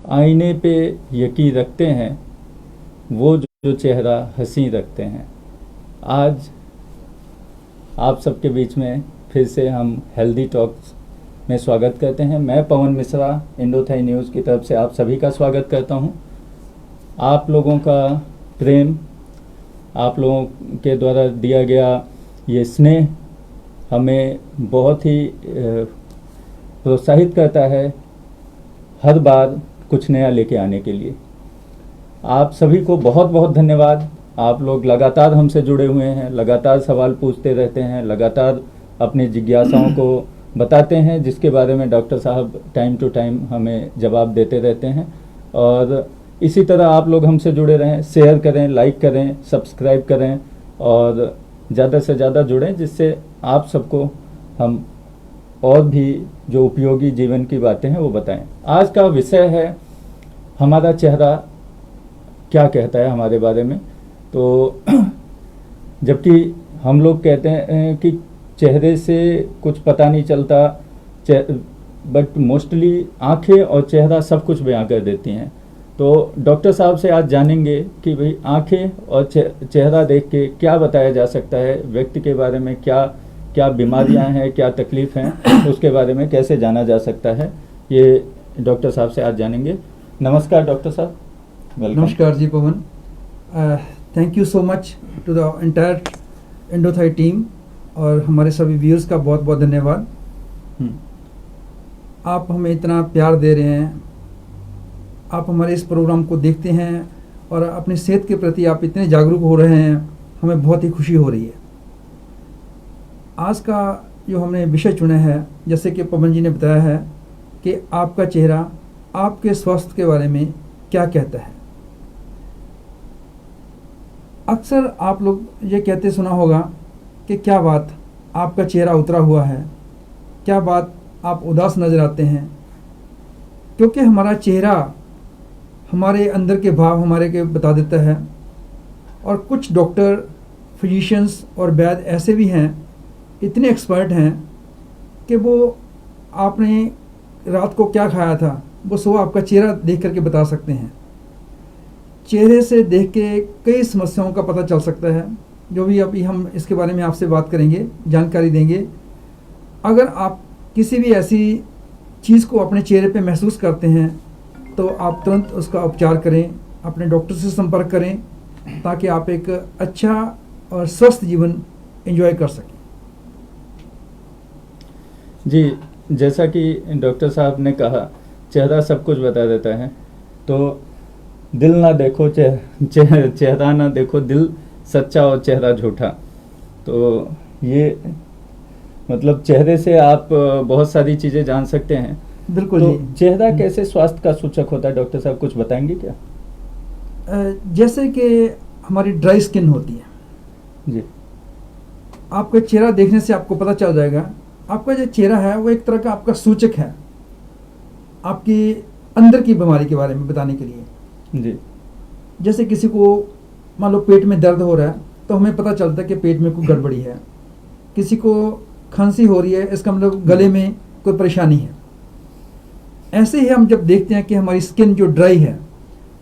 आईने पे यकीन रखते हैं वो जो चेहरा हंसी रखते हैं। आज आप सबके बीच में फिर से हम हेल्दी टॉक्स में स्वागत करते हैं। मैं पवन मिश्रा इंडोथाई न्यूज़ की तरफ से आप सभी का स्वागत करता हूं। आप लोगों का प्रेम, आप लोगों के द्वारा दिया गया ये स्नेह हमें बहुत ही प्रोत्साहित करता है हर बार कुछ नया लेके आने के लिए। आप सभी को बहुत बहुत धन्यवाद। आप लोग लगातार हमसे जुड़े हुए हैं, लगातार सवाल पूछते रहते हैं, लगातार अपनी जिज्ञासाओं को बताते हैं, जिसके बारे में डॉक्टर साहब टाइम टू टाइम हमें जवाब देते रहते हैं। और इसी तरह आप लोग हमसे जुड़े रहें, शेयर करें, लाइक करें, सब्सक्राइब करें और ज़्यादा से ज़्यादा जुड़ें, जिससे आप सबको हम और भी जो उपयोगी जीवन की बातें हैं वो बताएं। आज का विषय है हमारा चेहरा क्या कहता है हमारे बारे में। तो जबकि हम लोग कहते हैं कि चेहरे से कुछ पता नहीं चलता, बट मोस्टली आंखें और चेहरा सब कुछ बयां कर देती हैं। तो डॉक्टर साहब से आज जानेंगे कि भाई आंखें और चेहरा देख के क्या बताया जा सकता है, व्यक्ति के बारे में क्या क्या बीमारियां हैं, क्या तकलीफ हैं, उसके बारे में कैसे जाना जा सकता है, ये डॉक्टर साहब से आज जानेंगे। नमस्कार डॉक्टर साहब, वेलकम। नमस्कार जी Pawan, thank you so much to the entire इंडोथाई टीम और हमारे सभी व्यूअर्स का बहुत बहुत धन्यवाद। आप हमें इतना प्यार दे रहे हैं, आप हमारे इस प्रोग्राम को देखते हैं और अपनी सेहत के प्रति आप इतने जागरूक हो रहे हैं, हमें बहुत ही खुशी हो रही है। आज का जो हमने विषय चुना है, जैसे कि पवन जी ने बताया है कि आपका चेहरा आपके स्वास्थ्य के बारे में क्या कहता है। अक्सर आप लोग ये कहते सुना होगा कि क्या बात आपका चेहरा उतरा हुआ है, क्या बात आप उदास नज़र आते हैं, क्योंकि हमारा चेहरा हमारे अंदर के भाव हमारे के बता देता है। और कुछ डॉक्टर, फिजिशियंस और वैद्य ऐसे भी हैं, इतने एक्सपर्ट हैं कि वो आपने रात को क्या खाया था वो सुबह आपका चेहरा देख करके बता सकते हैं। चेहरे से देख के कई समस्याओं का पता चल सकता है, जो भी अभी हम इसके बारे में आपसे बात करेंगे, जानकारी देंगे। अगर आप किसी भी ऐसी चीज़ को अपने चेहरे पे महसूस करते हैं तो आप तुरंत उसका उपचार करें, अपने डॉक्टर से संपर्क करें, ताकि आप एक अच्छा और स्वस्थ जीवन एंजॉय कर सकें। जी, जैसा कि डॉक्टर साहब ने कहा, चेहरा सब कुछ बता देता है। तो दिल ना देखो चेहरा ना देखो, दिल सच्चा और चेहरा झूठा। तो ये मतलब चेहरे से आप बहुत सारी चीज़ें जान सकते हैं। बिल्कुल तो जी। चेहरा कैसे स्वास्थ्य का सूचक होता है, डॉक्टर साहब कुछ बताएंगे क्या? जैसे कि हमारी ड्राई स्किन होती है जी, आपका चेहरा देखने से आपको पता चल जाएगा। आपका जो चेहरा है वो एक तरह का आपका सूचक है आपकी अंदर की बीमारी के बारे में बताने के लिए। जी, जैसे किसी को मान लो पेट में दर्द हो रहा है तो हमें पता चलता है कि पेट में कोई गड़बड़ी है। किसी को खांसी हो रही है, इसका मतलब गले में कोई परेशानी है। ऐसे ही हम जब देखते हैं कि हमारी स्किन जो ड्राई है,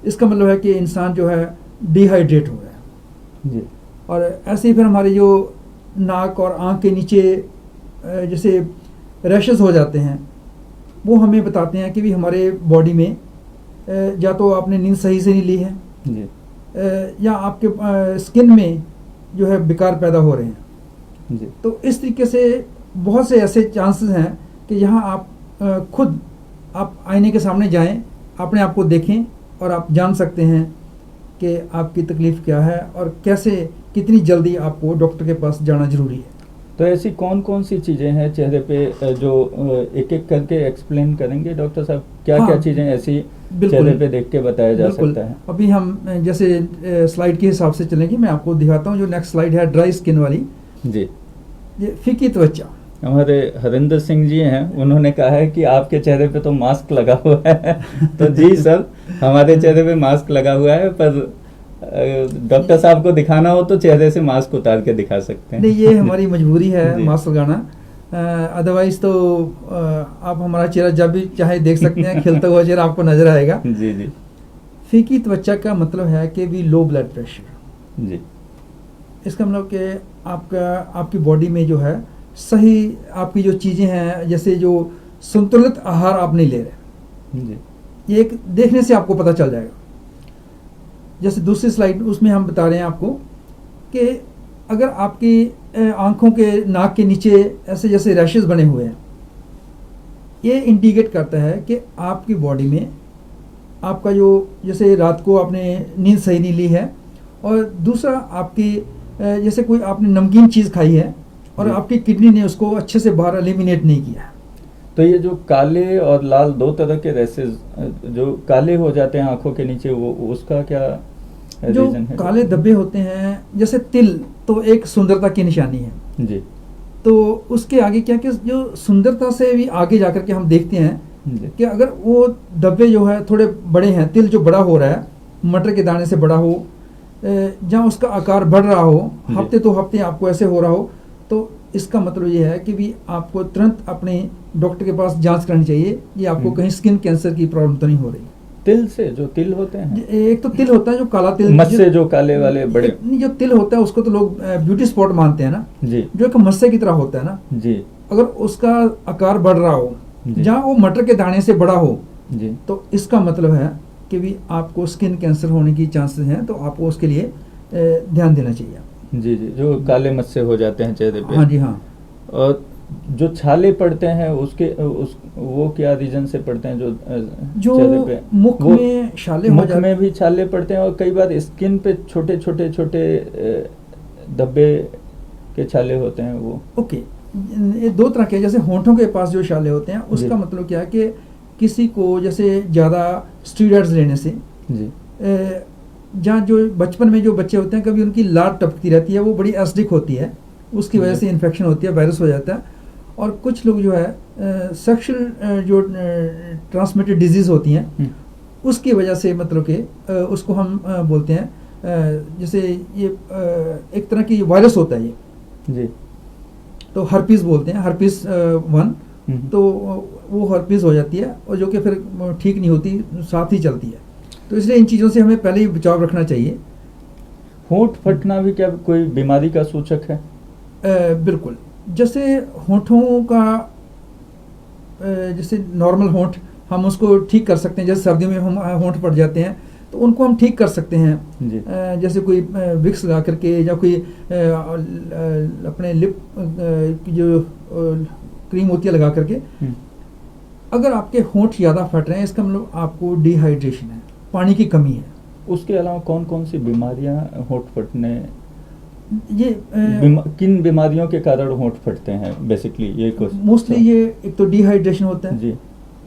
इसका मतलब है कि इंसान जो है डिहाइड्रेट हो रहा है। जी, और ऐसे ही फिर हमारी जो नाक और आँख के नीचे जैसे रैशेस हो जाते हैं, वो हमें बताते हैं कि भी हमारे बॉडी में या तो आपने नींद सही से नहीं ली है, जी, या आपके स्किन में जो है विकार पैदा हो रहे हैं। जी, तो इस तरीके से बहुत से ऐसे चांसेस हैं कि यहाँ आप खुद आप आईने के सामने जाएं, अपने आप को देखें और आप जान सकते हैं कि आपकी तकलीफ़ क्या है और कैसे कितनी जल्दी आपको डॉक्टर के पास जाना ज़रूरी है। तो ऐसी कौन कौन सी चीज़ें हैं चेहरे पे जो एक एक करके एक्सप्लेन करेंगे डॉक्टर साहब? क्या क्या चीज़ें ऐसी चेहरे पे देख के बताया जा सकता है? अभी हम जैसे स्लाइड के हिसाब से चलेंगे, मैं आपको दिखाता हूँ। जो नेक्स्ट स्लाइड है ड्राई स्किन वाली, जी, ये फीकी त्वचा। हमारे हरिंदर सिंह जी हैं, उन्होंने कहा है कि आपके चेहरे पे तो मास्क लगा हुआ है। तो जी सर, हमारे चेहरे पे मास्क लगा हुआ है, पर डॉक्टर साहब को दिखाना हो तो चेहरे से मास्क उतार के दिखा सकते हैं। नहीं, ये हमारी मजबूरी है मास्क लगाना। अदरवाइज तो आप हमारा चेहरा जब भी चाहे देख सकते हैं, खिलता हुआ चेहरा आपको नजर आएगा। जी जी फीकी त्वचा का मतलब है कि भी लो ब्लड प्रेशर। जी इसका मतलब कि आपकी बॉडी में जो है सही आपकी जो चीज़ें हैं, जैसे जो संतुलित आहार आप नहीं ले रहे, जी ये एक देखने से आपको पता चल जाएगा। जैसे दूसरी स्लाइड उसमें हम बता रहे हैं आपको कि अगर आपकी आंखों के नाक के नीचे ऐसे जैसे रैशेस बने हुए हैं, ये इंडिकेट करता है कि आपकी बॉडी में आपका जो जैसे रात को आपने नींद सही नहीं ली है, और दूसरा आपकी जैसे कोई आपने नमकीन चीज़ खाई है और आपकी किडनी ने उसको अच्छे से बाहर एलिमिनेट नहीं किया है। तो ये जो काले और लाल दो तरह के रैसेस जो काले हो जाते हैं आंखों के नीचे, वो उसका क्या जो रीजन है? काले धब्बे होते हैं, जैसे तिल तो एक सुंदरता की निशानी है। जी तो उसके आगे क्या कि जो सुंदरता से भी आगे जाकर के हम देखते हैं जी कि अगर वो धब्बे जो है थोड़े बड़े हैं, तिल जो बड़ा हो रहा है, मटर के दाने से बड़ा हो, जहाँ उसका आकार बढ़ रहा हो, हफ्ते तो हफ्ते आपको ऐसे हो रहा हो, तो इसका मतलब ये है कि भी आपको तुरंत अपने डॉक्टर के पास जांच करानी चाहिए, ये आपको कहीं स्किन कैंसर की प्रॉब्लम तो नहीं हो रही। तिल से जो तिल होते हैं, एक तो तिल होता है जो काला तिल, मस्से जो काले वाले बड़े, जो तिल होता है उसको तो लोग ब्यूटी स्पॉट मानते हैं ना, जी जो एक मस्से की तरह होता है ना, जी अगर उसका आकार बढ़ रहा हो, जी। जहाँ वो मटर के दाने से बड़ा हो, जी तो इसका मतलब है कि भी आपको स्किन कैंसर होने की चांसेस हैं, तो आपको उसके लिए ध्यान देना चाहिए। जी जी, जो काले मस्से हो जाते हैं चेहरे पे। हाँ जी हाँ। और जो छाले पड़ते हैं वो क्या रीजन से पड़ते हैं? जो चेहरे पे मुख वो में छाले हो मुख जाते में भी छाले पड़ते हैं, और कई बार स्किन पे छोटे छोटे छोटे धब्बे के छाले होते हैं वो। ओके, ये दो तरह के, जैसे होंठों के पास जो छाले होते हैं उसका जी। मतलब क्या है कि किसी को जैसे ज़्यादा स्टीरॉइड्स लेने से, जी जहाँ जो बचपन में जो बच्चे होते हैं कभी उनकी लार टपकती रहती है, वो बड़ी एसिडिक होती है, उसकी वजह से इन्फेक्शन होती है, वायरस हो जाता है। और कुछ लोग जो है सेक्शुअल जो ट्रांसमिटेड डिजीज़ होती हैं, उसकी वजह से मतलब कि उसको हम बोलते हैं जैसे ये एक तरह की वायरस होता है ये, जी तो हर्पीस बोलते हैं, हर्पीस 1, तो वो हर्पीस हो जाती है और जो कि फिर ठीक नहीं होती, साथ ही चलती है। तो इसलिए इन चीज़ों से हमें पहले ही बचाव रखना चाहिए। होंठ फटना भी क्या कोई बीमारी का सूचक है? बिल्कुल, जैसे होंठों का जैसे नॉर्मल होंठ हम उसको ठीक कर सकते हैं, जैसे सर्दियों में हम होंठ फट जाते हैं तो उनको हम ठीक कर सकते हैं जी जैसे कोई विक्स लगा करके, या कोई अपने लिप की जो क्रीम होती है लगा करके। अगर आपके होंठ ज़्यादा फट रहे हैं, इसका मतलब आपको डिहाइड्रेशन है, पानी की कमी है। उसके अलावा कौन कौन सी बीमारियां होंठ फटने, ये किन बीमारियों के कारण होंठ फटते हैं बेसिकली? ये मोस्टली ये एक तो डिहाइड्रेशन होता है जी,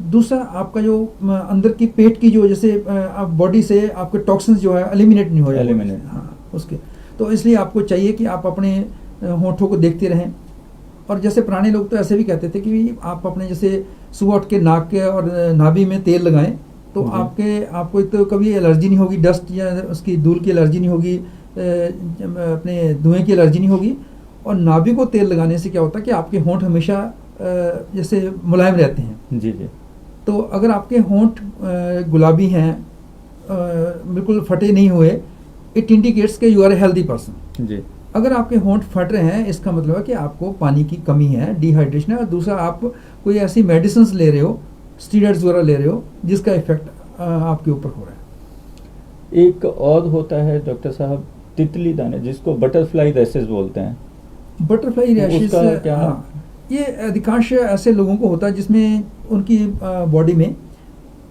दूसरा आपका जो अंदर की पेट की जो जैसे आप बॉडी से आपके टॉक्सिन्स जो है एलिमिनेट नहीं हो रहे, एलिमिनेट, हाँ उसके, तो इसलिए आपको चाहिए कि आप अपने होंठों को देखते रहें। और जैसे पुराने लोग तो ऐसे भी कहते थे कि आप अपने जैसे सुबह उठ के नाक के और नाभि में तेल लगाएं, तो आपको एक तो कभी एलर्जी नहीं होगी, डस्ट या उसकी धूल की एलर्जी नहीं होगी, अपने धुएं की एलर्जी नहीं होगी। और नाभि को तेल लगाने से क्या होता है कि आपके होंठ हमेशा जैसे मुलायम रहते हैं। जी जी। तो अगर आपके होंठ गुलाबी हैं, बिल्कुल फटे नहीं हुए, इट इंडिकेट्स के you are a healthy person. जी, अगर आपके होंठ फट रहे हैं, इसका मतलब है कि आपको पानी की कमी है, डिहाइड्रेशन है। और दूसरा, आप कोई ऐसी मेडिसिन ले रहे हो, स्टीरॉइड्स वगैरह ले रहे हो, जिसका इफेक्ट आपके ऊपर हो रहा है। एक और होता है डॉक्टर साहब, तितली दाने, जिसको बटरफ्लाई रैशेस बोलते हैं। बटरफ्लाई रैशेस, हाँ, ये अधिकांश ऐसे लोगों को होता है जिसमें उनकी बॉडी में,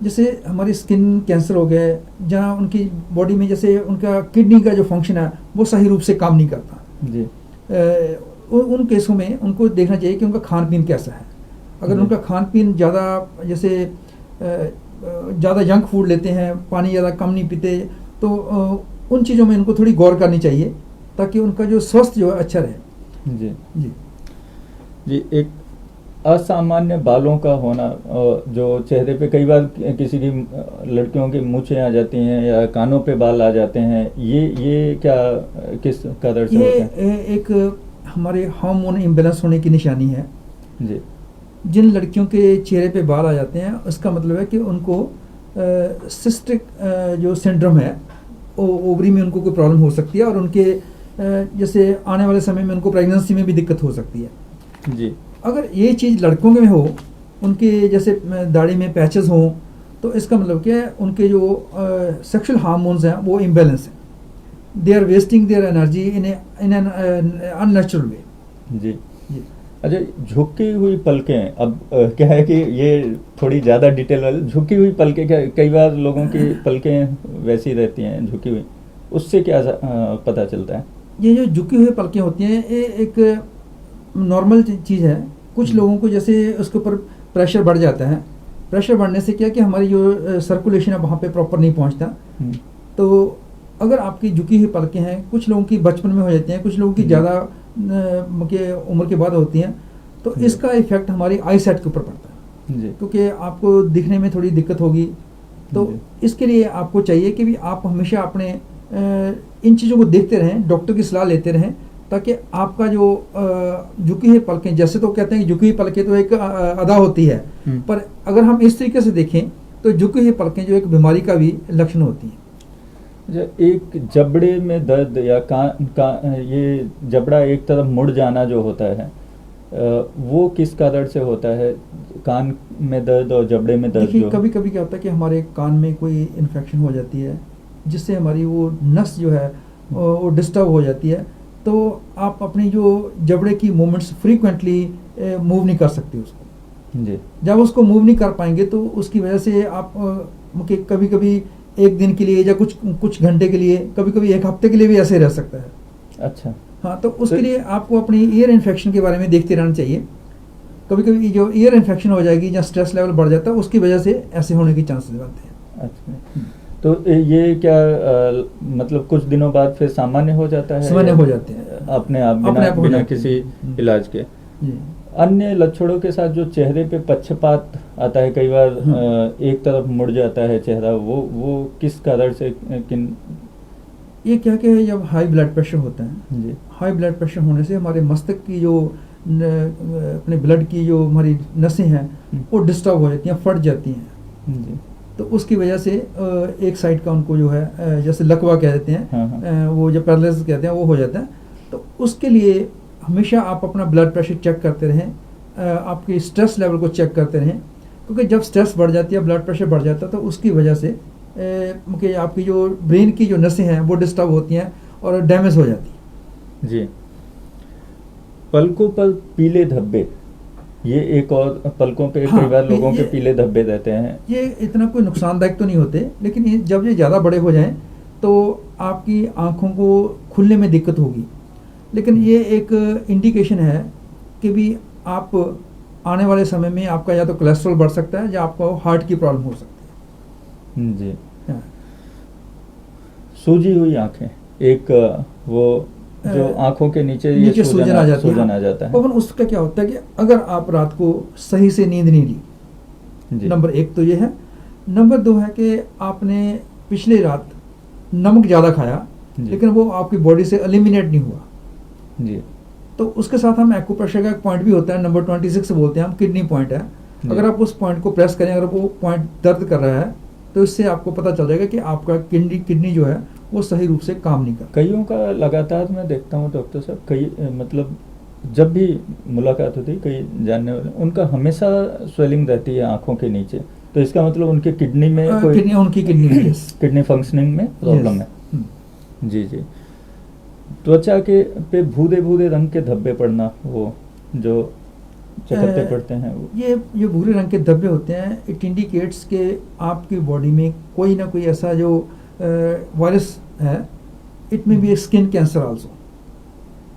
जैसे हमारी स्किन कैंसर हो गया, जहाँ उनकी बॉडी में जैसे उनका किडनी का जो फंक्शन है वो सही रूप से काम नहीं करता जी। उन केसों में उनको देखना चाहिए कि उनका खान पीन कैसा है। अगर उनका खान पीन ज़्यादा जैसे ज़्यादा जंक फूड लेते हैं, पानी ज़्यादा कम नहीं पीते, तो उन चीज़ों में उनको थोड़ी गौर करनी चाहिए, ताकि उनका जो स्वास्थ्य जो है अच्छा रहे। जी जी जी। एक असामान्य बालों का होना, जो चेहरे पे कई बार किसी की लड़कियों की मूछें आ जाती हैं या कानों पे बाल आ जाते हैं, ये क्या किस कारण से होता है? ये एक हमारे हार्मोन इम्बेलेंस होने की निशानी है। जी जिन लड़कियों के चेहरे पे बाल आ जाते हैं, उसका मतलब है कि उनको सिस्टिक जो सिंड्रोम है, ओवरी में उनको कोई प्रॉब्लम हो सकती है, और उनके जैसे आने वाले समय में उनको प्रेगनेंसी में भी दिक्कत हो सकती है। जी अगर ये चीज़ लड़कों में हो, उनके जैसे दाढ़ी में पैचेस हों, तो इसका मतलब क्या है, उनके जो सेक्सुअल हार्मोन्स हैं वो इम्बेलेंस हैं। They are wasting their energy in an unnatural way. जी जी अच्छा, झुकी हुई पलकें, अब क्या है कि ये थोड़ी ज़्यादा डिटेल वाली झुकी हुई पलकें, क्या कई बार लोगों की पलकें वैसी रहती हैं झुकी हुई, उससे क्या पता चलता है? ये जो झुकी हुई पलकें होती हैं, ये एक नॉर्मल चीज़ है। कुछ लोगों को जैसे उसके ऊपर प्रेशर बढ़ जाता है, प्रेशर बढ़ने से क्या कि हमारी जो सर्कुलेशन है वहाँ पे प्रॉपर नहीं पहुँचता। तो अगर आपकी झुकी हुई पलकें हैं, कुछ लोगों की बचपन में हो जाती हैं, कुछ लोगों की ज़्यादा के उम्र के बाद होती हैं, तो इसका इफेक्ट हमारी आई साइट के ऊपर पड़ता है, क्योंकि आपको दिखने में थोड़ी दिक्कत होगी। तो इसके लिए आपको चाहिए कि भी आप हमेशा अपने इन चीज़ों को देखते रहें, डॉक्टर की सलाह लेते रहें, ताकि आपका जो झुकी हुई पलकें, जैसे तो कहते हैं कि झुकी हुई पलकें तो एक अदा होती है, पर अगर हम इस तरीके से देखें तो झुकी हुई पलकें जो एक बीमारी का भी लक्षण होती है। एक जबड़े में दर्द या ये जबड़ा एक तरफ मुड़ जाना जो होता है, वो किस कारण से होता है? कान में दर्द और जबड़े में दर्द देखिए, कभी कभी क्या होता है कि हमारे कान में कोई इन्फेक्शन हो जाती है, जिससे हमारी वो नस जो है वो डिस्टर्ब हो जाती है, तो आप अपनी जो जबड़े की मूवमेंट्स फ्रीक्वेंटली मूव नहीं कर सकते उसको। जी जब उसको मूव नहीं कर पाएंगे तो उसकी वजह से आप कभी कभी एक दिन के लिए या कुछ घंटे के लिए, कभी कभी एक हफ्ते के लिए भी ऐसे रह सकता है। अच्छा, हाँ, तो उसके लिए आपको अपनी ईयर इन्फेक्शन के बारे में देखते रहना चाहिए। कभी कभी जो ईयर इन्फेक्शन हो जाएगी या स्ट्रेस लेवल बढ़ जाता है, उसकी वजह से ऐसे होने के चांसेस बनते हैं। अच्छा, तो ये क्या मतलब कुछ दिनों बाद फिर सामान्य हो जाता है? सामान्य हो जाते हैं अपने आप, बिना किसी इलाज के? अन्य लक्षणों के साथ जो चेहरे पे पक्षपात आता है, कई बार एक तरफ मुड़ जाता है चेहरा, वो किस कारण से, ये क्या है, जब हाई ब्लड प्रेशर होता है जी, हाई ब्लड प्रेशर होने से हमारे मस्तिष्क की जो अपने ब्लड की जो हमारी नसें हैं वो डिस्टर्ब हो जाती हैं, फट जाती हैं जी। तो उसकी वजह से एक साइड का उनको जो है जैसे लकवा कह देते हैं, वो जो पैरालिसिस कहते हैं वो हो जाता है। तो उसके लिए हमेशा आप अपना ब्लड प्रेशर चेक करते रहें, आपकी स्ट्रेस लेवल को चेक करते रहें, क्योंकि जब स्ट्रेस बढ़ जाती है, ब्लड प्रेशर बढ़ जाता है, तो उसकी वजह से आपकी जो ब्रेन की जो नसें हैं वो डिस्टर्ब होती हैं और डैमेज हो जाती है जी। पलकों पर पीले धब्बे, ये एक और, पलकों पे कई बार लोगों के पीले धब्बे रहते हैं। ये इतना कोई नुकसानदायक तो नहीं होते, लेकिन जब ये ज़्यादा बड़े हो जाएं तो आपकी आँखों को खुलने में दिक्कत होगी। लेकिन ये एक इंडिकेशन है कि भी आप आने वाले समय में आपका या तो कोलेस्ट्रॉल बढ़ सकता है या आपको हार्ट की प्रॉब्लम हो सकती है जी। सूजी हुई आंखें, एक वो जो आंखों के नीचे सूजन आ जाता है। पवन, उसका क्या होता है कि अगर आप रात को सही से नींद नहीं ली, नंबर 1 तो ये है। नंबर 2 है कि आपने पिछली रात नमक ज़्यादा खाया, लेकिन वो आपकी बॉडी से एलिमिनेट नहीं हुआ जी। तो उसके साथ हम एक्यूप्रेशर का एक पॉइंट भी होता है, नंबर 26 बोलते हैं हम, किडनी पॉइंट है। अगर आप उस पॉइंट को प्रेस करें, अगर वो पॉइंट दर्द कर रहा है, तो इससे आपको पता चल जाएगा कि आपका किडनी जो है वो सही रूप से काम नहीं कर। कईयों का लगातार मैं देखता हूँ डॉक्टर साहब, कई मतलब जब भी मुलाकात होती है, कई जानने वाले, उनका हमेशा स्वेलिंग रहती है आंखों के नीचे, तो इसका मतलब उनके किडनी में उनकी किडनी फंक्शनिंग में प्रॉब्लम है जी जी। त्वचा के पे भूरे भूरे रंग के धब्बे पड़ना, वो जो चकत्ते पड़ते हैं, वो ये भूरे रंग के धब्बे होते हैं, इट इंडिकेट्स के आपकी बॉडी में कोई ना कोई ऐसा जो वायरस है, इट में भी स्किन कैंसर आल्सो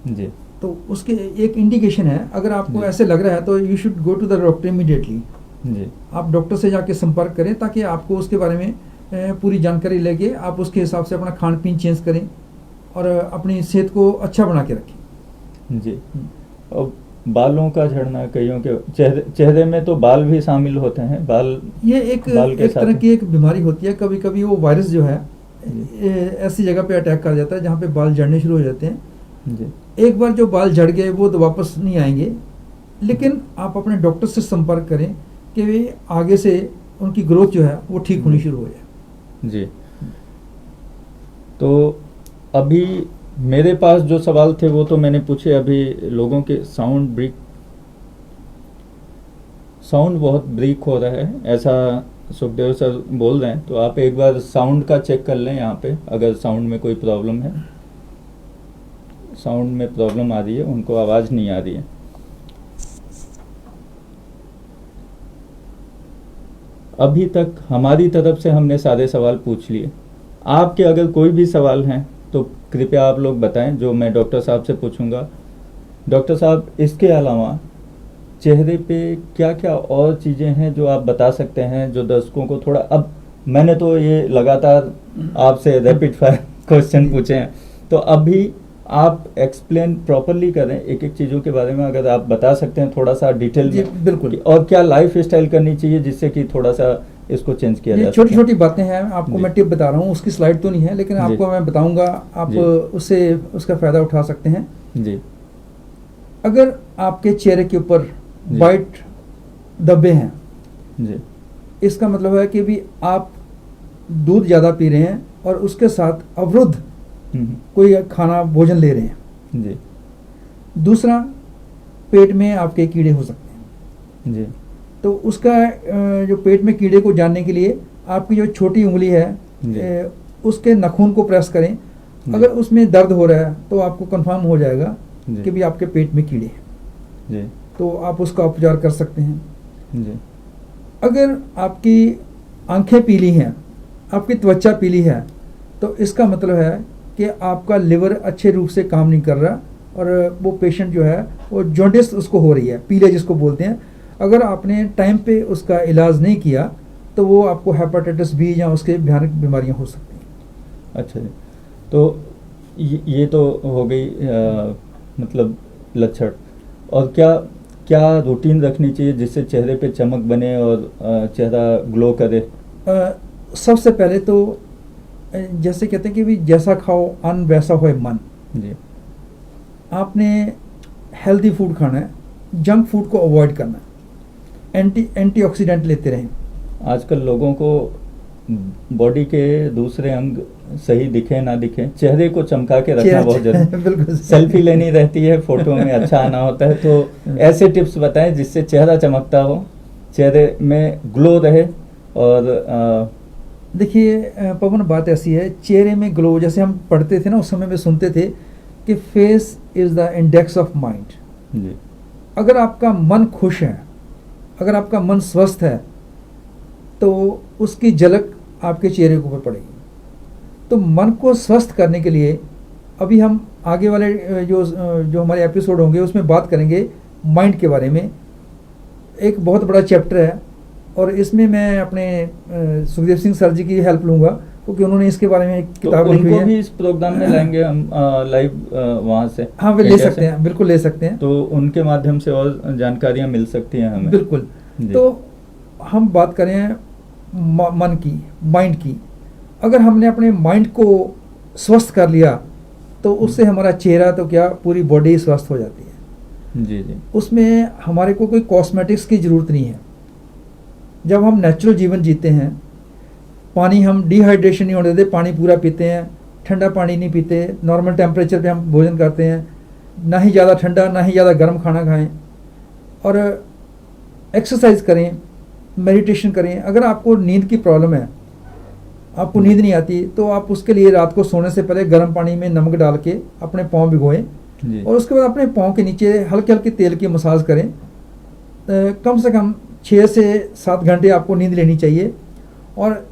जी। तो उसके एक इंडिकेशन है। अगर आपको ऐसे लग रहा है तो you should go to the doctor immediately जी। आप डॉक्टर से जाके संपर्क करें ताकि आपको उसके बारे में पूरी जानकारी लेके आप उसके हिसाब से अपना खान पीन चेंज करें और अपनी सेहत को अच्छा बना के रखें जी। और बालों का झड़ना, कईयों के चेहरे में तो बाल भी शामिल होते हैं, बाल ये एक तरह की एक बीमारी होती है। कभी कभी वो वायरस जो है ऐसी जगह पे अटैक कर जाता है जहाँ पे बाल झड़ने शुरू हो जाते हैं जी। एक बार जो बाल झड़ गए वो तो वापस नहीं आएंगे, लेकिन आप अपने डॉक्टर से संपर्क करें कि वे आगे से उनकी ग्रोथ जो है वो ठीक होनी शुरू हो जाए। जी। तो अभी मेरे पास जो सवाल थे वो तो मैंने पूछे। अभी लोगों के साउंड बहुत ब्रेक हो रहा है, ऐसा सुखदेव सर बोल रहे हैं। तो आप एक बार साउंड का चेक कर लें यहाँ पे, अगर साउंड में कोई प्रॉब्लम है। साउंड में प्रॉब्लम आ रही है, उनको आवाज़ नहीं आ रही है। अभी तक हमारी तरफ से हमने सारे सवाल पूछ लिए। आपके अगर कोई भी सवाल हैं तो कृपया आप लोग बताएं, जो मैं डॉक्टर साहब से पूछूंगा। डॉक्टर साहब, इसके अलावा चेहरे पे क्या क्या और चीज़ें हैं जो आप बता सकते हैं, जो दर्शकों को थोड़ा, अब मैंने तो ये लगातार आपसे रैपिड फायर क्वेश्चन पूछे हैं, तो अभी आप एक्सप्लेन प्रॉपरली करें एक एक चीज़ों के बारे में, अगर आप बता सकते हैं थोड़ा सा डिटेल जी, में। बिल्कुल। और क्या लाइफ स्टाइल करनी चाहिए जिससे कि थोड़ा सा इसको चेंज किया ये जा छोटी सके। छोटी बातें हैं, आपको जी। मैं टिप बता रहा हूँ, उसकी स्लाइड तो नहीं है लेकिन जी। आपको मैं बताऊंगा, आप जी। उससे उसका फ़ायदा उठा सकते हैं। जी। अगर आपके चेहरे के ऊपर जी। वाइट धब्बे हैं, जी। इसका मतलब है कि भी आप दूध ज़्यादा पी रहे हैं और उसके साथ अवरुद्ध कोई खाना भोजन ले रहे हैं। जी। दूसरा, पेट में आपके कीड़े हो सकते हैं। जी। तो उसका जो पेट में कीड़े को जानने के लिए आपकी जो छोटी उंगली है उसके नाखून को प्रेस करें। अगर उसमें दर्द हो रहा है तो आपको कंफर्म हो जाएगा कि भी आपके पेट में कीड़े हैं। जी। तो आप उसका उपचार कर सकते हैं। जी। अगर आपकी आंखें पीली हैं, आपकी त्वचा पीली है, तो इसका मतलब है कि आपका लिवर अच्छे रूप से काम नहीं कर रहा और वो पेशेंट जो है वो जॉन्डिस उसको हो रही है, पीले जिसको बोलते हैं। अगर आपने टाइम पे उसका इलाज नहीं किया तो वो आपको हेपेटाइटिस बी या उसके भयानक बीमारियां हो सकती हैं। अच्छा जी। तो ये तो हो गई मतलब लक्षण। और क्या क्या रूटीन रखनी चाहिए जिससे चेहरे पे चमक बने और चेहरा ग्लो करे। सबसे पहले तो जैसे कहते हैं कि भी जैसा खाओ अन्न वैसा होए मन। जी। आपने हेल्दी फूड खाना है, जंक फूड को अवॉइड करना है, एंटीऑक्सीडेंट लेते रहें। आजकल लोगों को बॉडी के दूसरे अंग सही दिखे ना दिखे, चेहरे को चमका के रखना बहुत जरूरी। बिल्कुल। सेल्फी लेनी रहती है, फोटो में अच्छा आना होता है, तो ऐसे टिप्स बताएं जिससे चेहरा चमकता हो, चेहरे में ग्लो रहे। और देखिए पवन, बात ऐसी है, चेहरे में ग्लो, जैसे हम पढ़ते थे ना उस समय में सुनते थे कि face is the index of mind. जी। अगर आपका मन खुश है, अगर आपका मन स्वस्थ है, तो उसकी झलक आपके चेहरे के ऊपर पड़ेगी। तो मन को स्वस्थ करने के लिए अभी हम आगे वाले जो हमारे एपिसोड होंगे उसमें बात करेंगे माइंड के बारे में। एक बहुत बड़ा चैप्टर है और इसमें मैं अपने सुखदेव सिंह सर जी की हेल्प लूँगा क्योंकि उन्होंने इसके बारे में एक किताब लिखी हुई है। उनको भी इस प्रोग्राम में लाएंगे हम लाइव वहाँ से। हाँ, वे ले सकते हैं, बिल्कुल ले सकते हैं। तो उनके माध्यम से और जानकारियाँ मिल सकती हैं हमें। बिल्कुल। तो हम बात करें मन की, माइंड की। अगर हमने अपने माइंड को स्वस्थ कर लिया तो उससे हमारा चेहरा तो क्या, पूरी बॉडी स्वस्थ हो जाती है। जी। जी। उसमें हमारे को कोई कॉस्मेटिक्स की ज़रूरत नहीं है। जब हम नेचुरल जीवन जीते हैं, पानी हम डिहाइड्रेशन नहीं होने देते, पानी पूरा पीते हैं, ठंडा पानी नहीं पीते, नॉर्मल टेम्परेचर पे हम भोजन करते हैं, ना ही ज़्यादा ठंडा ना ही ज़्यादा गर्म खाना खाएं, और एक्सरसाइज करें, मेडिटेशन करें। अगर आपको नींद की प्रॉब्लम है, आपको नींद नहीं आती, तो आप उसके लिए रात को सोने से पहले गर्म पानी में नमक डाल के अपने पाँव भिगोएं और उसके बाद अपने पाँव के नीचे हल्के हल्के तेल की मसाज करें। कम से कम 6 से 7 घंटे आपको नींद लेनी चाहिए और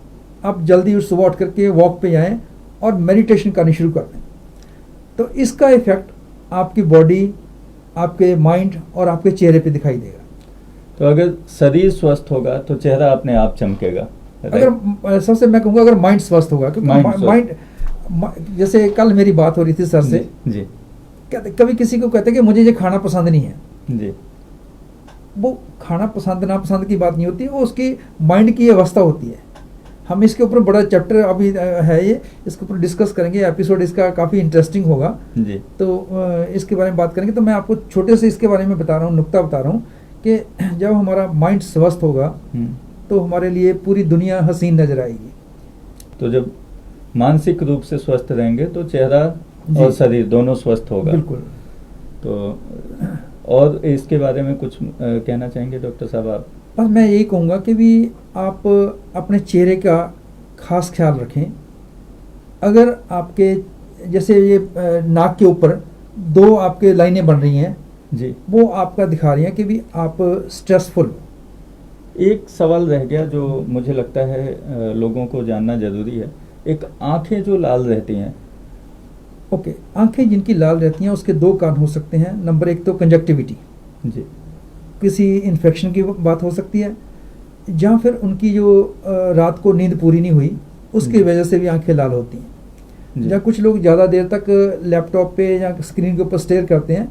आप जल्दी सुबह उठ करके वॉक पे जाएं और मेडिटेशन करनी शुरू कर दें। तो इसका इफ़ेक्ट आपकी बॉडी, आपके माइंड और आपके चेहरे पे दिखाई देगा। तो अगर शरीर स्वस्थ होगा तो चेहरा अपने आप चमकेगा। अगर सबसे मैं कहूँगा अगर माइंड स्वस्थ होगा, क्योंकि माइंड, जैसे कल मेरी बात हो रही थी सर से। जी। कहते, कभी किसी को कहते कि मुझे ये खाना पसंद नहीं है। जी। वो खाना पसंद ना पसंद की बात नहीं होती, वो उसकी माइंड की अवस्था होती है। हम इसके ऊपर बड़ा चैप्टर अभी है ये, इसके ऊपर डिस्कस करेंगे, एपिसोड इसका काफ़ी इंटरेस्टिंग होगा। जी। तो इसके बारे में बात करेंगे। तो मैं आपको छोटे से इसके बारे में बता रहा हूँ, नुक्ता बता रहा हूँ कि जब हमारा माइंड स्वस्थ होगा तो हमारे लिए पूरी दुनिया हसीन नजर आएगी। तो जब मानसिक रूप से स्वस्थ रहेंगे तो चेहरा जी। और शरीर दोनों स्वस्थ होगा। बिल्कुल। तो और इसके बारे में कुछ कहना चाहेंगे डॉक्टर साहब आप? बस मैं यही कहूँगा कि भी आप अपने चेहरे का खास ख्याल रखें। अगर आपके जैसे ये नाक के ऊपर दो आपके लाइनें बन रही हैं जी, वो आपका दिखा रही हैं कि भी आप स्ट्रेसफुल। एक सवाल रह गया जो मुझे लगता है लोगों को जानना जरूरी है। एक आंखें जो लाल रहती हैं। ओके, आंखें जिनकी लाल रहती हैं उसके दो कारण हो सकते हैं। नंबर एक तो कंजक्टिविटी, जी, किसी इन्फेक्शन की बात हो सकती है, या फिर उनकी जो रात को नींद पूरी नहीं हुई उसकी जी। वजह से भी आंखें लाल होती हैं। जी, या कुछ लोग ज़्यादा देर तक लैपटॉप पे या स्क्रीन के ऊपर स्टेयर करते हैं,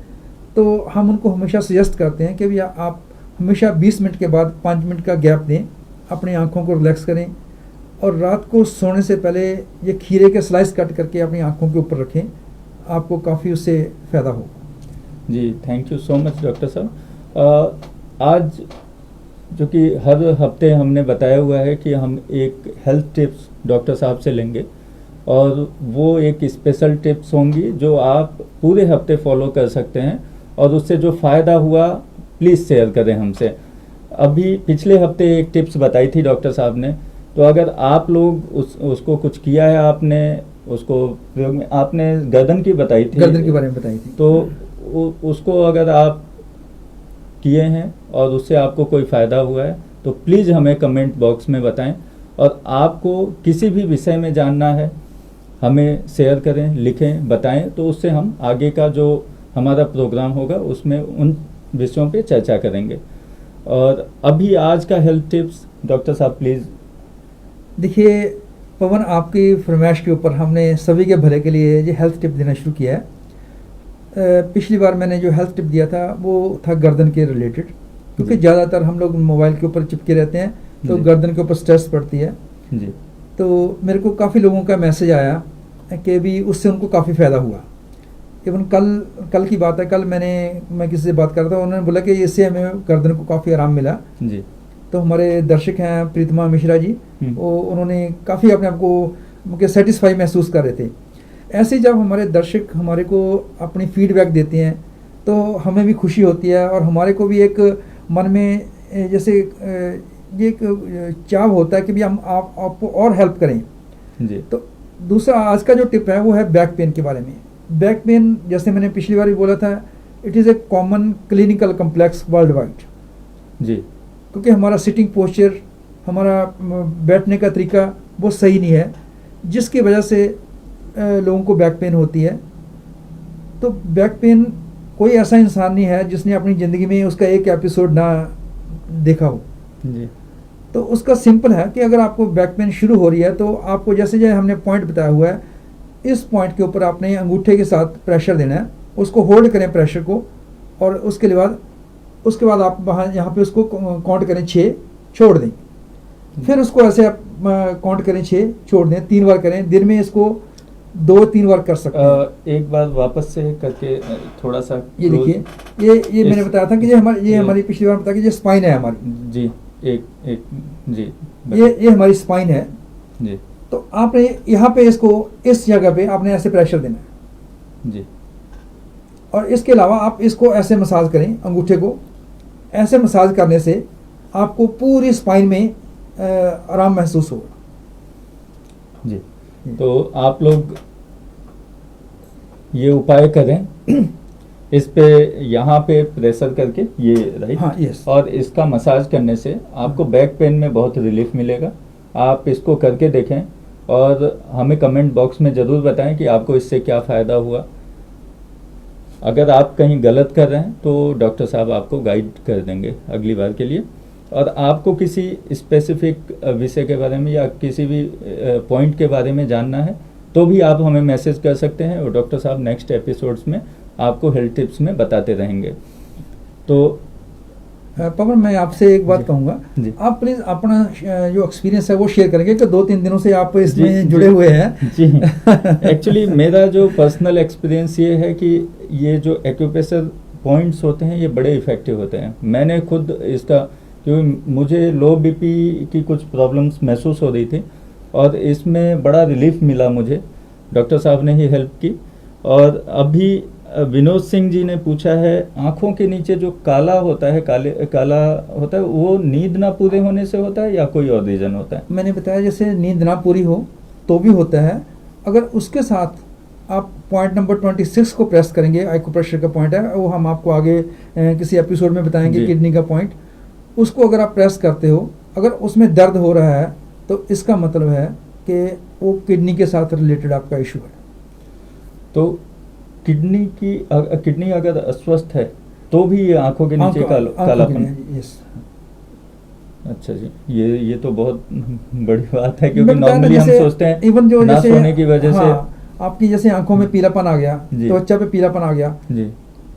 तो हम उनको हमेशा सजेस्ट करते हैं कि भैया आप हमेशा 20 मिनट के बाद 5 मिनट का गैप दें, अपनी आंखों को रिलैक्स करें, और रात को सोने से पहले ये खीरे के स्लाइस कट करके अपनी आंखों के ऊपर रखें, आपको काफ़ी उससे फ़ायदा होगा। जी, thank you so much doctor साहब। आज जो कि हर हफ्ते हमने बताया हुआ है कि हम एक हेल्थ टिप्स डॉक्टर साहब से लेंगे, और वो एक स्पेशल टिप्स होंगी जो आप पूरे हफ्ते फॉलो कर सकते हैं, और उससे जो फ़ायदा हुआ प्लीज़ शेयर करें हमसे। अभी पिछले हफ्ते एक टिप्स बताई थी डॉक्टर साहब ने, तो अगर आप लोग उसको कुछ किया है, आपने उसको प्रयोग में, आपने गर्दन की बताई थी, गर्दन के बारे में बताई थी, तो उसको अगर आप किए हैं और उससे आपको कोई फ़ायदा हुआ है तो प्लीज़ हमें कमेंट बॉक्स में बताएं। और आपको किसी भी विषय में जानना है हमें शेयर करें, लिखें, बताएं, तो उससे हम आगे का जो हमारा प्रोग्राम होगा उसमें उन विषयों पे चर्चा करेंगे। और अभी आज का हेल्थ टिप्स डॉक्टर साहब प्लीज़। देखिए पवन, आपकी फरमाइश के ऊपर हमने सभी के भले के लिए ये हेल्थ टिप देना शुरू किया है। पिछली बार मैंने जो हेल्थ टिप दिया था वो था गर्दन के रिलेटेड, क्योंकि ज़्यादातर हम लोग मोबाइल के ऊपर चिपके रहते हैं तो जी। गर्दन के ऊपर स्ट्रेस पड़ती है। जी, तो मेरे को काफ़ी लोगों का मैसेज आया कि भी उससे उनको काफ़ी फ़ायदा हुआ। इवन कल की बात है, कल मैं किसी से बात कर रहा था, उन्होंने बोला कि इससे हमें गर्दन को काफ़ी आराम मिला। जी, तो हमारे दर्शक हैं प्रीतमा मिश्रा जी, वो उन्होंने काफ़ी अपने आप को सेटिस्फाई महसूस कर रहे थे। ऐसे जब हमारे दर्शक हमारे को अपनी फीडबैक देते हैं तो हमें भी खुशी होती है, और हमारे को भी एक मन में जैसे ये एक चाव होता है कि भी हम आपको और हेल्प करें। जी, तो दूसरा आज का जो टिप है वो है बैक पेन के बारे में। बैक पेन, जैसे मैंने पिछली बार भी बोला था, it is a common clinical complex world wide. जी, क्योंकि हमारा सिटिंग पोस्चर, हमारा बैठने का तरीका वो सही नहीं है, जिसकी वजह से लोगों को बैक पेन होती है। तो बैक पेन, कोई ऐसा इंसान नहीं है जिसने अपनी ज़िंदगी में उसका एक एपिसोड ना देखा हो। जी, तो उसका सिंपल है कि अगर आपको बैक पेन शुरू हो रही है तो आपको जैसे जैसे हमने पॉइंट बताया हुआ है, इस पॉइंट के ऊपर आपने अंगूठे के साथ प्रेशर देना है, उसको होल्ड करें प्रेशर को, और उसके बाद आप वहाँ यहाँ पे उसको काउंट करें 6, छोड़ दें। फिर उसको ऐसे आप काउंट करें 6, छोड़ दें, 3 बार करें। दिन में इसको 2-3 बार कर सकते हैं। एक बार वापस से करके थोड़ा सा ये close- देखिए, ये मैंने बताया था कि ये हमारी पिछली बार बताया कि ये स्पाइन है हमारी, जी, एक जी, ये हमारी स्पाइन है। जी, तो आपने यहाँ पे इसको, इस जगह पे आपने ऐसे प्रेशर देना है, जी, और इसके अलावा आप इसको ऐसे मसाज करें, अंगूठे को ऐसे मसाज करने से आपको पूरी स्पाइन में आराम महसूस होगा। जी। तो आप लोग ये उपाय करें, इस पे यहाँ पे प्रेशर करके, ये राइट, हाँ, यस। और इसका मसाज करने से आपको बैक पेन में बहुत रिलीफ मिलेगा। आप इसको करके देखें और हमें कमेंट बॉक्स में ज़रूर बताएं कि आपको इससे क्या फ़ायदा हुआ। अगर आप कहीं गलत कर रहे हैं तो डॉक्टर साहब आपको गाइड कर देंगे अगली बार के लिए। और आपको किसी स्पेसिफिक विषय के बारे में या किसी भी पॉइंट के बारे में जानना है तो भी आप हमें मैसेज कर सकते हैं, और डॉक्टर साहब नेक्स्ट एपिसोड्स में आपको हेल्थ टिप्स में बताते रहेंगे। तो पवन, मैं आपसे एक बात जी, कहूँगा, जी। आप प्लीज़ अपना जो एक्सपीरियंस है वो शेयर करेंगे कि 2-3 दिनों से आप जी, इसमें जी, जुड़े हुए हैं। जी। एक्चुअली मेरा जो पर्सनल एक्सपीरियंस ये है कि ये जो एक्यूप्रेशर पॉइंट्स होते हैं ये बड़े इफ़ेक्टिव होते हैं। मैंने खुद इसका, क्योंकि मुझे लो बीपी की कुछ प्रॉब्लम्स महसूस हो रही थी और इसमें बड़ा रिलीफ मिला मुझे, डॉक्टर साहब ने ही हेल्प की। और अभी विनोद सिंह जी ने पूछा है, आँखों के नीचे जो काला होता है, काला होता है, वो नींद ना पूरे होने से होता है या कोई और रीज़न होता है? मैंने बताया जैसे नींद ना पूरी हो तो भी होता है। अगर उसके साथ आप पॉइंट नंबर 26 को प्रेस करेंगे, एक्यूप्रेशर का पॉइंट है वो, हम आपको आगे किसी एपिसोड में बताएंगे, जी। किडनी का पॉइंट। उसको अगर आप प्रेस करते हो, अगर उसमें दर्द हो रहा है तो इसका मतलब है कि वो किडनी के साथ रिलेटेड आपका इशू है। तो किडनी अगर अस्वस्थ है तो भी ये आंखों के नीचे कालापन। यस। अच्छा जी, ये तो बहुत बड़ी बात है, क्योंकि मैं बताया ना, नॉर्मली हम जैसे सोचते हैं इवन जो ना जैसे सोने की वजह से। आपकी जैसे आंखों में पीलापन आ गया, जी। त्वचा पे पीलापन आ गया, जी,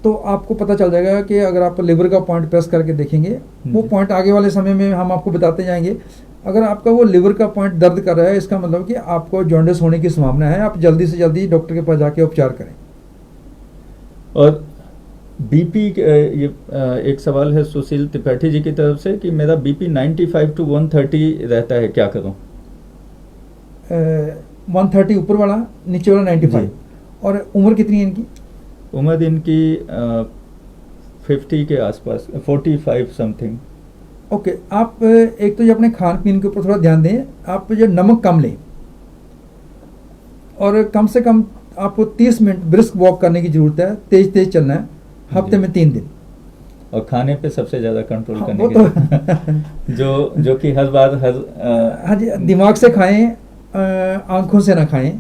तो आपको पता चल जाएगा कि अगर आप लिवर का पॉइंट प्रेस करके देखेंगे, वो जी। पॉइंट आगे वाले समय में हम आपको बताते जाएंगे। अगर आपका वो लिवर का पॉइंट दर्द कर रहा है, इसका मतलब कि आपको जॉन्डिस होने की संभावना है। आप जल्दी से जल्दी डॉक्टर के पास जाके उपचार करें। और बीपी, ये एक सवाल है सुशील त्रिपाठी जी की तरफ से कि मेरा बीपी 95 to 130 रहता है, क्या करूं? 130 ऊपर वाला, नीचे वाला 95। जी। और उम्र कितनी है इनकी? उम्र इनकी 50 के आसपास, 45 समथिंग। ओके, आप एक तो ये अपने खान पीन के ऊपर थोड़ा ध्यान दें। आप जो नमक कम लें और कम से कम आपको 30 मिनट ब्रिस्क वॉक करने की जरूरत है। तेज तेज चलना है, हफ्ते में 3 दिन। और खाने पे सबसे ज़्यादा कंट्रोल हाँ, करने वो की तो जो कि हर बार हाँ जी, दिमाग से खाएं, आंखों से ना खाएं,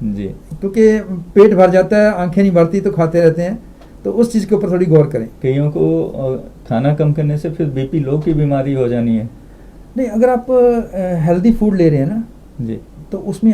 जी। क्योंकि पेट भर जाता है, आंखें नहीं भरती तो खाते रहते हैं। तो उस चीज़ के ऊपर थोड़ी गौर करें। कईयों को खाना कम करने से फिर बीपी लो की बीमारी हो जानी है। नहीं, अगर आप हेल्दी फूड ले रहे हैं ना, जी, तो उसमें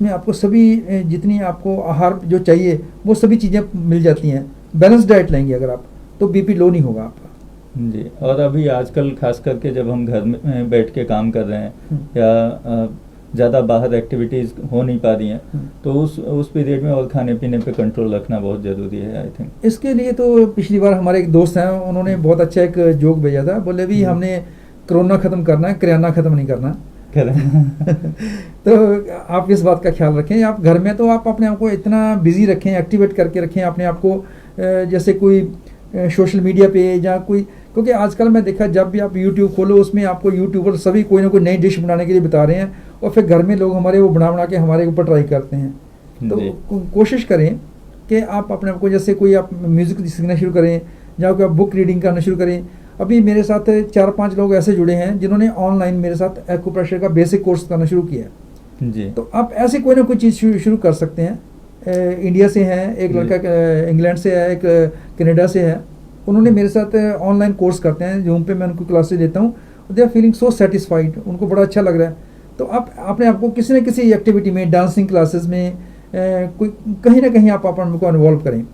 आपको सभी जितनी आपको आहार जो चाहिए वो सभी चीज़ें मिल जाती हैं। बैलेंस डाइट लेंगे अगर आप, तो बीपी लो नहीं होगा आपका। जी। और अभी आजकल खास करके जब हम घर में बैठ के काम कर रहे हैं या ज़्यादा बाहर एक्टिविटीज़ हो नहीं पा रही हैं, तो उस पीरियड में और खाने पीने पे कंट्रोल रखना बहुत ज़रूरी है, आई थिंक। इसके लिए तो पिछली बार हमारे एक दोस्त हैं, उन्होंने बहुत अच्छा एक जोक भेजा था। बोले भी हमने कोरोना ख़त्म करना है, किराना ख़त्म नहीं करना। तो आप इस बात का ख्याल रखें। आप घर में तो आप अपने आप को इतना बिजी रखें, एक्टिवेट करके रखें अपने आप को, जैसे कोई सोशल मीडिया पे या कोई, क्योंकि आजकल मैं देखा जब भी आप यूट्यूब खोलो उसमें आपको यूट्यूबर सभी कोई ना कोई नई डिश बनाने के लिए बता रहे हैं, और फिर घर में लोग हमारे वो बना के हमारे ऊपर ट्राई करते हैं। तो कोशिश करें कि आप अपने आप को, जैसे कोई आप म्यूज़िक सीखना शुरू करें या कोई आप बुक रीडिंग करना शुरू करें। अभी मेरे साथ 4-5 लोग ऐसे जुड़े हैं जिन्होंने ऑनलाइन मेरे साथ एक्यूप्रेशर का बेसिक कोर्स करना शुरू किया है। जी। तो आप ऐसे कोई ना कोई चीज़ शुरू कर सकते हैं। इंडिया से हैं, एक लड़का इंग्लैंड से है, एक कनाडा से है। उन्होंने मेरे साथ ऑनलाइन कोर्स करते हैं, जूम पे मैं उनको क्लासेस देता हूँ। They are feeling so satisfied, उनको बड़ा अच्छा लग रहा है। तो आप अपने आप को किसी न किसी एक्टिविटी में, डांसिंग क्लासेस में, कोई कहीं ना कहीं आप अपन को इन्वॉल्व करें।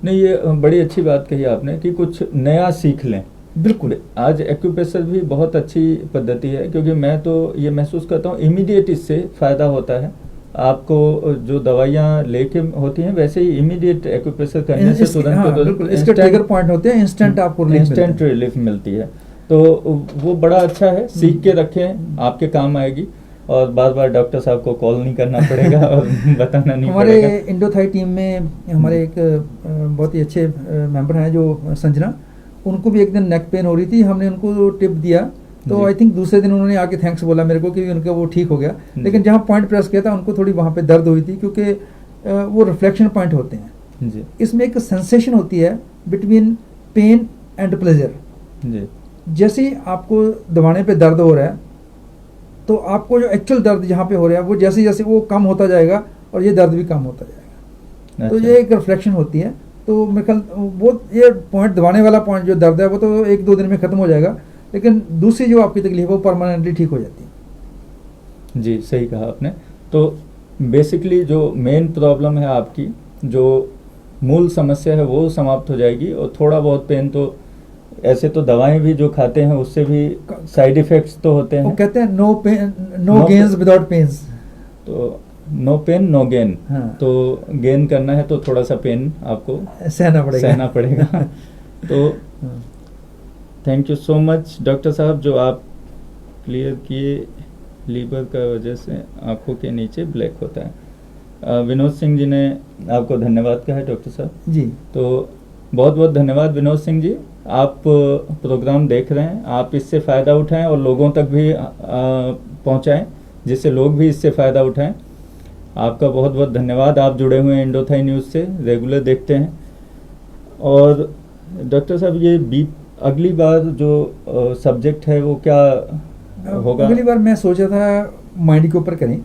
नहीं, ये बड़ी अच्छी बात कही आपने कि कुछ नया सीख लें। बिल्कुल। आज एक्यूप्रेशर भी बहुत अच्छी पद्धति है, क्योंकि मैं तो ये महसूस करता हूँ इमीडिएट इससे फ़ायदा होता है। आपको जो दवाइयाँ लेके होती हैं वैसे ही इमीडिएट एक्यूप्रेशर करने से तुरंत इसके ट्रिगर पॉइंट होते हैं, इंस्टेंट आपको इंस्टेंट रिलीफ मिलती है। तो वो बड़ा अच्छा है, सीख के रखें, आपके काम आएगी और बार बार डॉक्टर साहब को कॉल नहीं करना पड़ेगा और बताना नहीं पड़ेगा। हमारे इंडोथाई टीम में हमारे एक बहुत ही अच्छे मेंबर हैं जो संजना, उनको भी एक दिन नेक पेन हो रही थी। हमने उनको टिप दिया, तो आई थिंक दूसरे दिन उन्होंने आके थैंक्स बोला मेरे को कि उनका वो ठीक हो गया। लेकिन जहाँ पॉइंट प्रेस किया था उनको थोड़ी वहाँ पे दर्द हुई थी, क्योंकि वो रिफ्लेक्शन पॉइंट होते हैं जी। इसमें एक सेंसेशन होती है बिटवीन पेन एंड प्लेजर जी। जैसे ही आपको दबाने पे दर्द हो रहा है, तो आपको जो एक्चुअल दर्द जहाँ पे हो रहा है वो जैसे जैसे वो कम होता जाएगा और ये दर्द भी कम होता जाएगा। तो ये एक रिफ्लेक्शन होती है। तो मेरे ख्याल वो ये पॉइंट दबाने वाला पॉइंट जो दर्द है वो तो 1-2 दिन में ख़त्म हो जाएगा, लेकिन दूसरी जो आपकी तकलीफ है वो परमानेंटली ठीक हो जाती है। जी, सही कहा आपने। तो बेसिकली जो मेन प्रॉब्लम है आपकी, जो मूल समस्या है वो समाप्त हो जाएगी, और थोड़ा बहुत पेन तो ऐसे तो दवाएं भी जो खाते हैं उससे भी साइड इफेक्ट्स तो होते वो हैं, कहते हैं no pain no No gains without pains. तो नो पेन नो गेन। हाँ। तो गेन करना है तो थोड़ा सा पेन आपको सहना पड़ेगा। सहना पड़ेगा। तो हाँ। Thank you so much doctor साहब, जो आप क्लियर किए लीवर का वजह से आंखों के नीचे ब्लैक होता है। विनोद सिंह जी ने आपको धन्यवाद कहा है डॉक्टर साहब। जी। तो बहुत बहुत धन्यवाद विनोद सिंह जी, आप प्रोग्राम देख रहे हैं, आप इससे फ़ायदा उठाएं और लोगों तक भी पहुंचाएं, जिससे लोग भी इससे फ़ायदा उठाएं। आपका बहुत बहुत धन्यवाद, आप जुड़े हुए हैं इंडोथाई न्यूज़ से, रेगुलर देखते हैं। और डॉक्टर साहब ये अगली बार जो सब्जेक्ट है वो क्या होगा? अगली बार मैं सोचा था माइंड के ऊपर करें,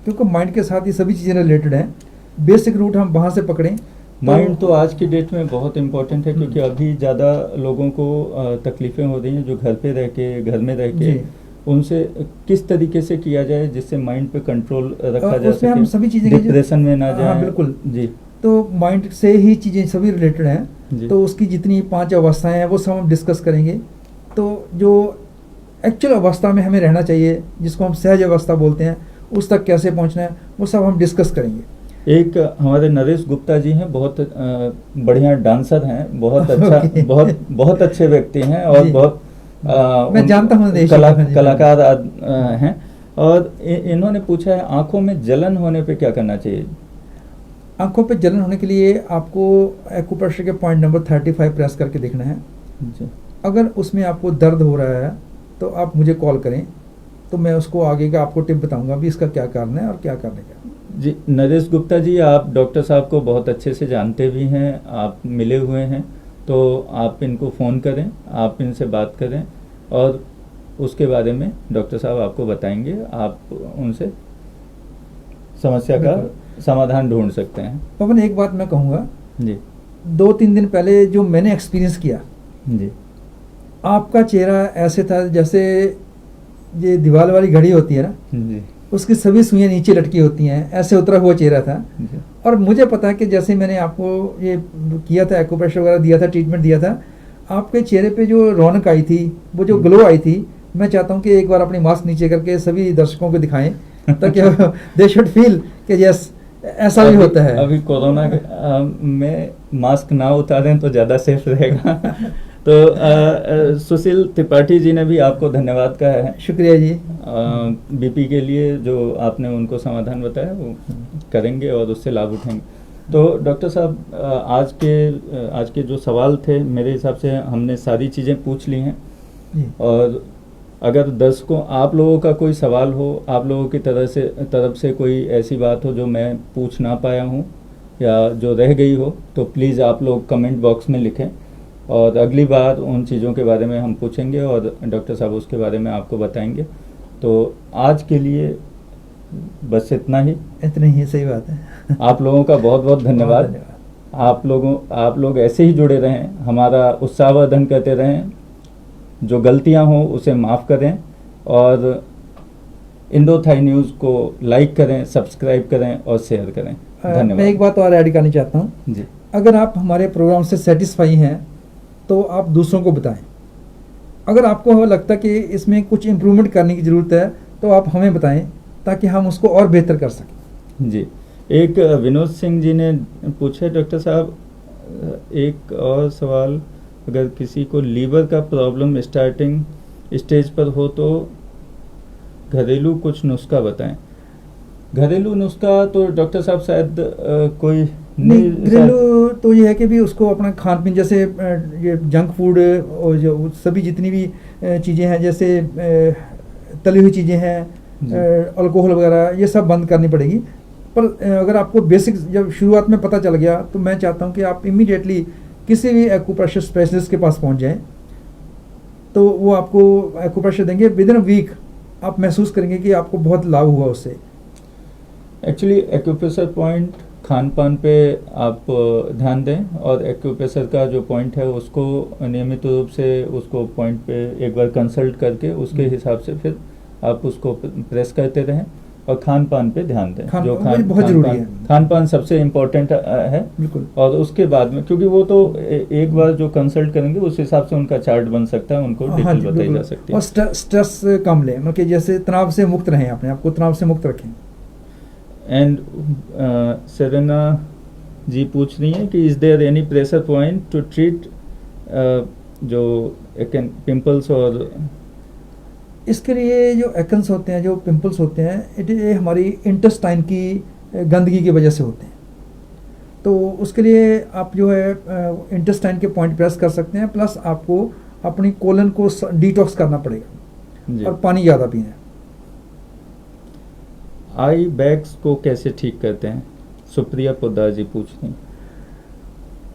क्योंकि माइंड के साथ ये सभी चीज़ें रिलेटेड हैं। बेसिक रूट हम वहाँ से पकड़ें। माइंड तो आज की डेट में बहुत इम्पोर्टेंट है, क्योंकि अभी ज़्यादा लोगों को तकलीफ़ें हो रही हैं जो घर पे रह के, घर में रह के, उनसे किस तरीके से किया जाए जिससे माइंड पे कंट्रोल रखा जा उसमें हम सभी सके, चीज़ें डिप्रेशन में ना जाए। हाँ बिल्कुल जी। तो माइंड से ही चीज़ें सभी रिलेटेड हैं, जी। तो उसकी जितनी 5 अवस्थाएं हैं वो सब हम डिस्कस करेंगे। तो जो एक्चुअल अवस्था में हमें रहना चाहिए, जिसको हम सहज अवस्था बोलते हैं, उस तक कैसे पहुंचना है वो सब हम डिस्कस करेंगे। एक हमारे नरेश गुप्ता जी हैं, बहुत बढ़िया डांसर हैं, बहुत अच्छा Okay. बहुत अच्छे व्यक्ति हैं और जी। बहुत मैं जानता हूं नरेश जी। कलाकार हैं। और इन्होंने पूछा है आंखों में जलन होने पे क्या करना चाहिए? आंखों पे जलन होने के लिए आपको एक्यूप्रेशर के पॉइंट नंबर 35 प्रेस करके देखना है। जी। अगर उसमें आपको दर्द हो रहा है तो आप मुझे कॉल करें, तो मैं उसको आगे का आपको टिप बताऊंगा भी इसका क्या कारण है और क्या करने का। जी नरेश गुप्ता जी, आप डॉक्टर साहब को बहुत अच्छे से जानते भी हैं, आप मिले हुए हैं, तो आप इनको फ़ोन करें, आप इनसे बात करें और उसके बारे में डॉक्टर साहब आपको बताएंगे, आप उनसे समस्या का समाधान ढूंढ सकते हैं। पवन, एक बात मैं कहूँगा, जी 2-3 दिन पहले जो मैंने एक्सपीरियंस किया, जी आपका चेहरा ऐसे था जैसे ये दीवार वाली घड़ी होती है ना, जी उसकी सभी सुइयां नीचे लटकी होती हैं, ऐसे उतरा हुआ चेहरा था। जी। और मुझे पता है कि जैसे मैंने आपको ये किया था, एक्यूप्रेशर वगैरह दिया था, ट्रीटमेंट दिया था, आपके चेहरे पे जो रौनक आई थी, वो जो ग्लो आई थी, मैं चाहता हूँ कि एक बार अपनी मास्क नीचे करके सभी दर्शकों को दिखाएं, ताकि दे शुड फील कि यस ऐसा भी होता है। अभी कोरोना में मास्क ना उतारें तो ज़्यादा सेफ रहेगा। तो सुशील त्रिपाठी जी ने भी आपको धन्यवाद कहा है। शुक्रिया जी। बीपी के लिए जो आपने उनको समाधान बताया वो करेंगे और उससे लाभ उठाएंगे। तो डॉक्टर साहब, आज के जो सवाल थे, मेरे हिसाब से हमने सारी चीज़ें पूछ ली हैं। और अगर दर्शकों, आप लोगों का कोई सवाल हो, आप लोगों की तरफ से कोई ऐसी बात हो जो मैं पूछ ना पाया हूँ या जो रह गई हो, तो प्लीज़ आप लोग कमेंट बॉक्स में लिखें और अगली बार उन चीज़ों के बारे में हम पूछेंगे और डॉक्टर साहब उसके बारे में आपको बताएंगे। तो आज के लिए बस इतना ही। सही बात है। आप लोगों का बहुत बहुत धन्यवाद। आप लोग ऐसे ही जुड़े रहें, हमारा उत्साहवर्धन करते रहें, जो गलतियां हों उसे माफ़ करें और इंडोथाई न्यूज़ को लाइक करें, सब्सक्राइब करें और शेयर करें। धन्यवाद। मैं एक बात और ऐड करनी चाहता हूँ जी। अगर आप हमारे प्रोग्राम से सेटिस्फाई हैं तो आप दूसरों को बताएं। अगर आपको लगता है कि इसमें कुछ इम्प्रूवमेंट करने की ज़रूरत है तो आप हमें बताएं, ताकि हम उसको और बेहतर कर सकें। जी। एक विनोद सिंह जी ने पूछा, डॉक्टर साहब एक और सवाल, अगर किसी को लीवर का प्रॉब्लम स्टार्टिंग स्टेज पर हो तो घरेलू कुछ नुस्खा बताएं। घरेलू नुस्खा तो डॉक्टर साहब शायद कोई नहीं, घरेलू तो ये है कि भी उसको अपना खान पीन, जैसे ये जंक फूड और जो सभी जितनी भी चीज़ें हैं, जैसे तली हुई चीज़ें हैं, अल्कोहल वगैरह, ये सब बंद करनी पड़ेगी। पर अगर आपको बेसिक जब शुरुआत में पता चल गया तो मैं चाहता हूँ कि आप इमीडिएटली किसी भी एक्यूप्रेशर स्पेशलिस्ट के पास पहुँच जाएं, तो वो आपको एक्यूप्रेशर देंगे। विद इन अ वीक आप महसूस करेंगे कि आपको बहुत लाभ हुआ उससे। एक्चुअली एक्यूप्रेशर पॉइंट खान पान पे आप ध्यान दें और एक्यूप्रेशर का जो पॉइंट है उसको नियमित रूप से उसको पॉइंट पे एक बार कंसल्ट करके उसके हिसाब से फिर आप उसको प्रेस करते रहें और खान पान पे ध्यान दें। वो बहुत जरूरी है। खान पान सबसे इम्पोर्टेंट है। बिल्कुल। और उसके बाद में, क्योंकि वो तो एक बार जो कंसल्ट करेंगे उस हिसाब से उनका चार्ट बन सकता है, उनको हाँ डिटेल जी, बताई बिल्कुल। जा सकती और है। स्ट्रेस कम लें, मतलब कि जैसे तनाव से मुक्त रहें, अपने आप को तनाव से मुक्त रखें। एंड सेरेना जी पूछ रही हैं कि is there any pressure point to treat जो पिंपल्स और इसके लिए जो एक्न्स होते हैं, जो पिंपल्स होते हैं, ये हमारी इंटेस्टाइन की गंदगी की वजह से होते हैं। तो उसके लिए आप जो है इंटेस्टाइन के पॉइंट प्रेस कर सकते हैं, प्लस आपको अपनी कोलन को डिटॉक्स करना पड़ेगा और पानी ज़्यादा पीना है। आई बैग्स को कैसे ठीक करते हैं, सुप्रिया पोद्दार जी पूछ रही हैं।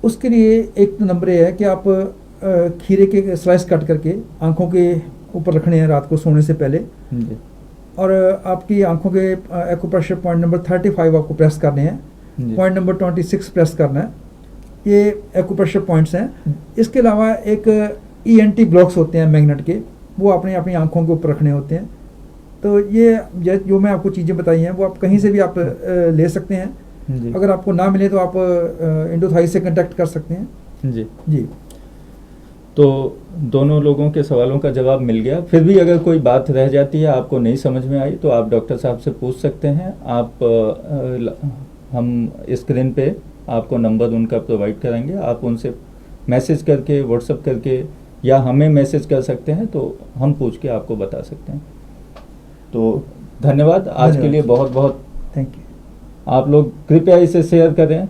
उसके लिए एक नंबर ये है कि आप खीरे के स्लाइस कट करके आंखों के ऊपर रखने हैं रात को सोने से पहले जी। और आपकी आंखों के एक्यूप्रेशर पॉइंट नंबर 35 आपको प्रेस करने हैं, जी। पॉइंट नंबर 26 प्रेस करना है। ये एक्यूप्रेशर पॉइंट्स हैं। इसके अलावा एक ENT ब्लॉक्स होते हैं मैग्नेट के, वो अपनी अपनी आंखों के ऊपर रखने होते हैं। तो ये जो मैं आपको चीज़ें बताई हैं वो आप कहीं से भी आप ले सकते हैं। जी। अगर आपको ना मिले तो आप इंडोथाई से कांटेक्ट कर सकते हैं। जी। जी। तो दोनों लोगों के सवालों का जवाब मिल गया। फिर भी अगर कोई बात रह जाती है, आपको नहीं समझ में आई, तो आप डॉक्टर साहब से पूछ सकते हैं। हम स्क्रीन पे आपको नंबर उनका प्रोवाइड करेंगे, आप उनसे मैसेज करके, व्हाट्सएप करके या हमें मैसेज कर सकते हैं, तो हम पूछ के आपको बता सकते हैं। तो धन्यवाद आज के लिए, बहुत बहुत थैंक यू। आप लोग कृपया इसे शेयर करें,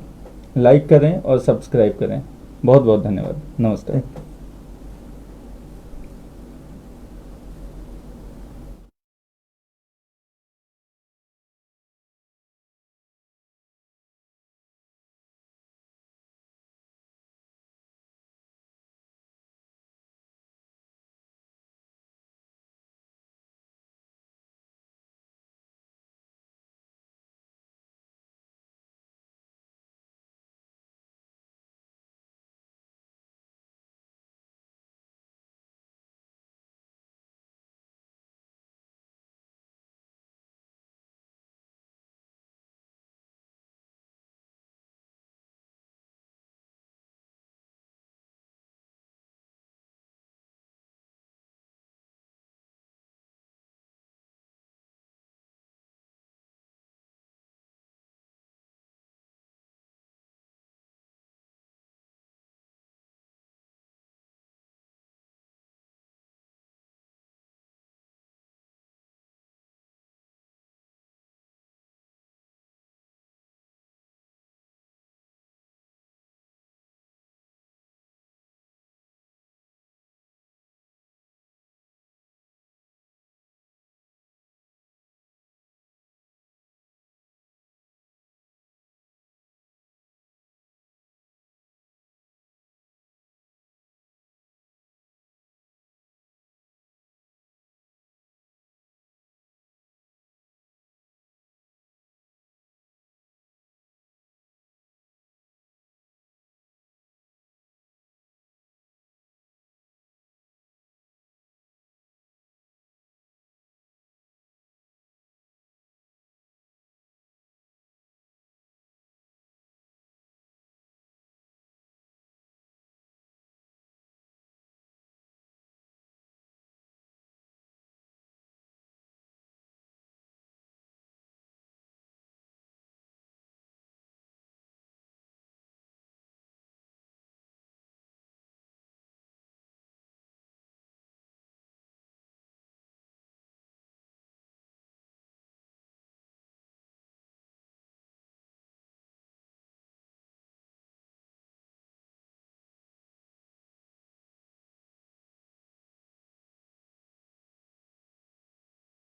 लाइक करें और सब्सक्राइब करें। बहुत बहुत धन्यवाद। नमस्कार।